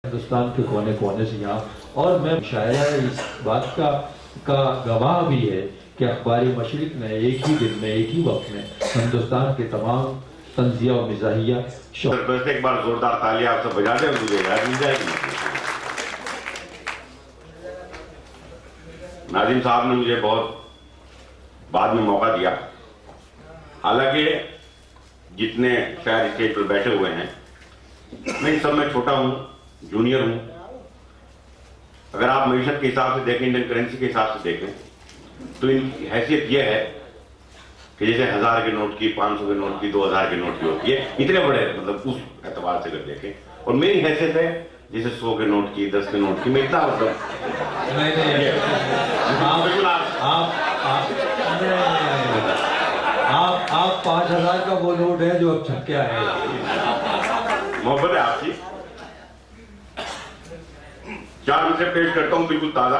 हिंदुस्तान के कोने कोने से यहाँ और मैं शायद इस बात का गवाह भी है कि अखबारी मशरिक ने एक ही दिन में एक ही वक्त में हिंदुस्तान के तमाम तंजिया और मिजाहिया एक बार जोरदार तालियां आप सब बजा दें, मुझे याद मिल जाएगी। नाजिम साहब ने मुझे बहुत बाद में मौका दिया, हालांकि जितने शायद स्टेज पर बैठे हुए हैं मैं इन सब में छोटा हूं, जूनियर हूं। अगर आप मईशत के हिसाब से देखें, इंडियन करेंसी के हिसाब से देखें तो इनकी हैसियत यह है कि जैसे 1000 के नोट की, 500 के नोट की, 2000 के नोट की होती है, इतने बड़े मतलब उस एतबार से अगर देखें। और मेरी हैसियत है जैसे 100 के नोट की, 10 के नोट की, मैं इतना मतलब आप 5000 का वो नोट है जो अब छप के आए। मोहब्बत है आपकी। 4 मिनट से पेश करता हूं बिल्कुल ताजा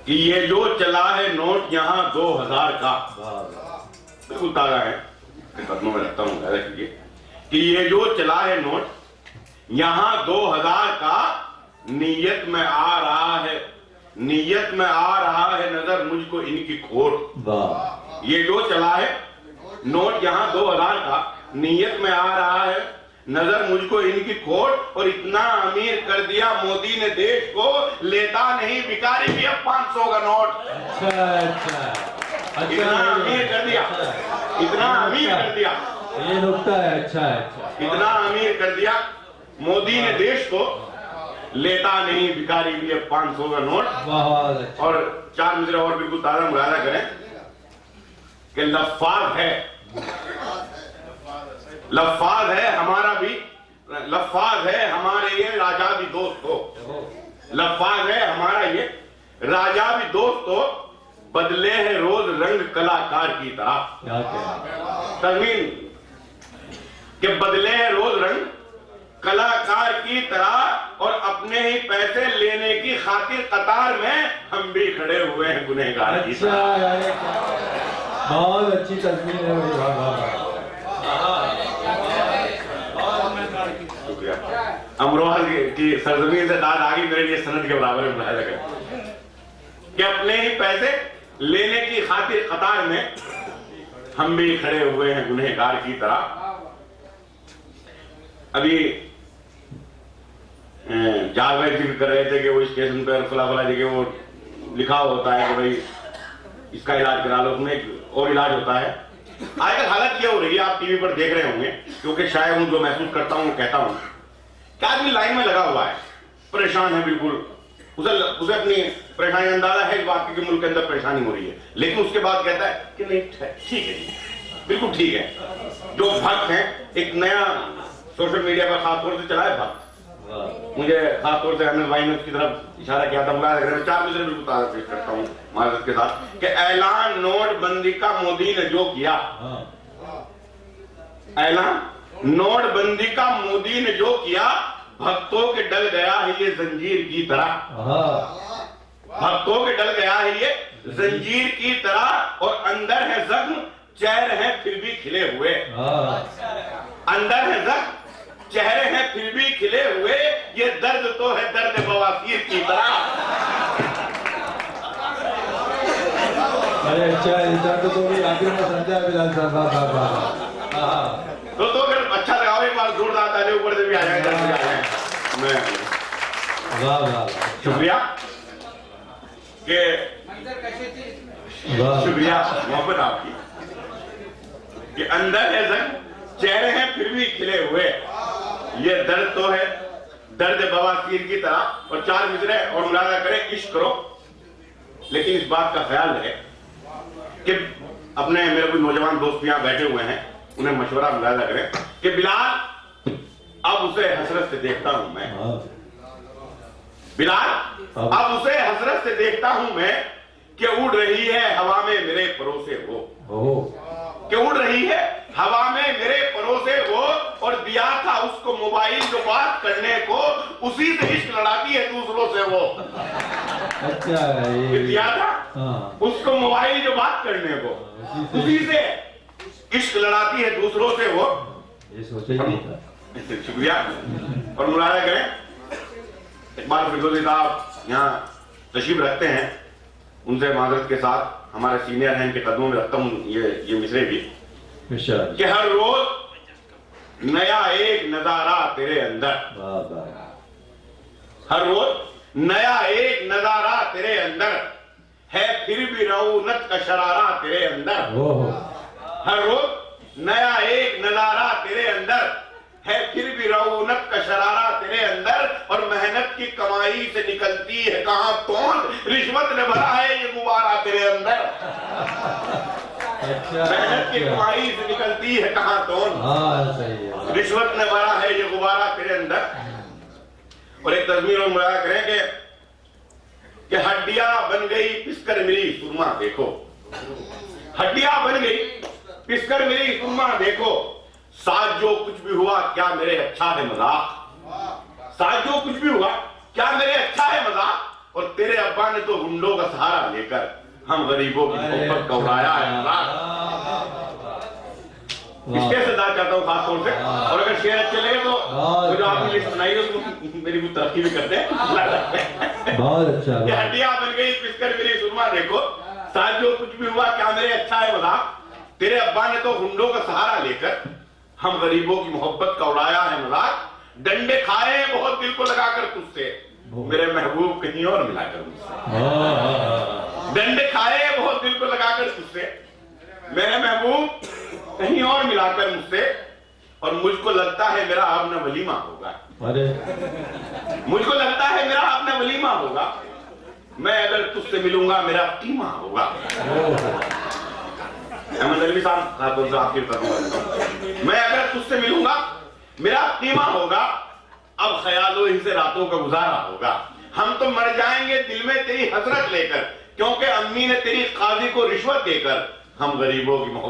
कि ये जो चला है नोट यहां 2000 का, बिल्कुल ताजा है, कदमों में रखता हूं, कीजिए कि ये जो चला है नोट यहां 2000 का, नीयत में आ रहा है, नीयत में आ रहा है नजर मुझको इनकी खोट। ये जो चला है नोट यहां 2000 का, नीयत में आ रहा है नजर मुझको इनकी खोट। और इतना अमीर कर दिया मोदी ने देश को, लेता नहीं भिखारी भी अब 500 का नोट। अच्छा, इतना अमीर कर दिया, इतना अमीर कर दिया, ये नुक्ता है। अच्छा, इतना अमीर कर दिया मोदी ने देश को, लेता नहीं भिखारी भी अब 500 का नोट। अच्छा। और 4 मिसरे और बिल्कुल ताजा मुलाजा करें कि लफ्फाज है, लफ्फाज है हमारा भी, लफ्फाज है हमारे ये राजा भी दोस्त हो, लफ्फाज है हमारा ये राजा भी दोस्त हो, बदले है रोज रंग कलाकार की तरह। तज़मीन के बदले है रोज रंग कलाकार की तरह, और अपने ही पैसे लेने की खातिर कतार में हम भी खड़े हुए हैं गुनहगार की तरह। बहुत अच्छी तस्वीर है भाई। अमरोहा की सरजमीन से दाद आ गई, मेरे लिए सनद के बराबर में बुलाया गया कि अपने ही पैसे लेने की खातिर कतार में हम भी खड़े हुए हैं गुनहगार की तरह। अभी जहाज भाई जिक्र कर रहे थे कि वो स्टेशन पर फला फला जगह वो लिखा होता है कि भाई इसका इलाज करा लो, उसमें एक और इलाज होता है। आजकल हालत क्या हो रही है, आप टीवी पर देख रहे होंगे, क्योंकि शायद हूं जो महसूस करता हूं कहता हूं कि आदमी लाइन में लगा हुआ है, परेशान है बिल्कुल, उसे अपनी परेशानी अंदाजा है इस बात की कि मुल्क के अंदर परेशानी हो रही है, लेकिन उसके बाद कहता है कि नहीं ठीक है जी, बिल्कुल ठीक है। जो भक्त हैं, एक नया सोशल मीडिया पर खासतौर से चला है भक्त, मुझे खासतौर से अहमद भाई ने उसकी तरफ इशारा किया था, मैं 4 मिसरे बिल्कुल ताजा पेश करता हूँ माजरत के साथ कि ऐलान नोटबंदी का मोदी ने जो किया, ऐलान नोटबंदी का मोदी ने जो किया, भक्तों के डल गया है ये जंजीर की तरह, भक्तों के डल गया है ये जंजीर की तरह। और अंदर है जख्म, चेहरे हैं फिर भी खिले हुए, अंदर है जख्म, चेहरे हैं फिर भी खिले हुए, ये दर्द तो है दर्द बवासीर की तरह। अरे अच्छा, दर्द तो भी आखिर में समझा बिलाल साहब। तो अगर अच्छा लगाओ एक बार जोरदार ताली ऊपर से भी आ जाए, दर्द भी आ जाए। मैं शुक्रिया के शुक्रिया मोहब्बत आपकी कि अंदर है जख्म, चेहरे हैं फिर भी खिले हुए, ये दर्द तो है दर्द बवासीर की तरह। और 4 मिसरे और मुलाजा करें, इश्क करो, लेकिन इस बात का ख्याल रहे कि अपने मेरे कोई नौजवान दोस्त यहाँ बैठे हुए हैं, उन्हें मशवरा मुलाजा करें कि बिलाल अब उसे हसरत से देखता हूं मैं, बिलाल अब उसे हसरत से देखता हूं मैं कि उड़ रही है हवा में मेरे परोसे वो, कि उड़ रही है हवा में मेरे परोसे वो, और दिया था उसको मोबाइल जो बात करने को, उसी से इश्क लड़ाती है दूसरों से वो। अच्छा, ये दिया था उसको मोबाइल जो बात करने को, उसी से इश्क लड़ाती है दूसरों से वो। ये सोचा ही नहीं था। शुक्रिया और मुलायदा करें। एक बार फिरदौसी साहब यहाँ तशरीफ रखते हैं, उनसे माजरत के साथ हमारे सीनियर हैं, इनके कदमों में रखता हूँ ये मिसरे भी कि हर रोज नया एक नजारा तेरे अंदर, हर रोज नया एक नजारा तेरे अंदर है, फिर भी रऊनत का शरारा तेरे अंदर। हर रोज नया एक नजारा तेरे अंदर है, फिर भी रऊनत का शरारा तेरे अंदर, और मेहनत की कमाई से निकलती है कहां तौन, रिश्वत ने भरा है ये गुब्बारा तेरे अंदर। मेहनत की कमाई से निकलती है कहां तौन, रिश्वत ने भरा है ये गुब्बारा तेरे अंदर। और एक तस्वीर और मुलाया करें कि हड्डियां बन गई पिसकर मिली सुरमा देखो, हड्डियां बन गई पिसकर मिली सुरमा देखो, साथ जो कुछ भी हुआ क्या मेरे अच्छा है मजाक, साथ जो कुछ भी हुआ क्या मेरे अच्छा है मजाक, और तेरे अब्बा ने तो गुंडों का सहारा लेकर हम गरीबों की मोहब्बत का उड़ाया है मजाक। इसके से दाद चाहता हूँ खास तौर से। और अगर शेर अच्छे लगे तो जो आपने लिस्ट बनाई है उसको मेरी कुछ तरक्की भी करते हैं। बहुत अच्छा। हड्डियां बन गई पिसकर मिली सुरमा देखो, साथ जो कुछ भी हुआ क्या मेरे अच्छा है मजाक, तेरे अब्बा ने तो गुंडों का सहारा लेकर हम गरीबों की मोहब्बत का उड़ाया है मजाक, डंडे खाए बहुत दिल को लगाकर तुझसे, मेरे महबूब कहीं और मिलाकर मुझसे, डंडे खाए बहुत दिल को लगाकर तुझसे, मेरे महबूब कहीं और मिलाकर मुझसे, और मुझको लगता है मेरा अब न वलीमा होगा, अरे मुझको लगता है मेरा अब न वलीमा होगा, मैं अगर तुझसे मिलूंगा मेरा कीमा होगा। अहमद अली साहब खातों से आपकी तरफ, मैं अगर तुझसे मिलूंगा मेरा कीमा होगा, अब ख्यालों ही से रातों का गुजारा होगा, हम तो मर जाएंगे दिल में तेरी हसरत लेकर, क्योंकि अम्मी ने तेरी काजी को रिश्वत देकर हम गरीबों की मोहब्बत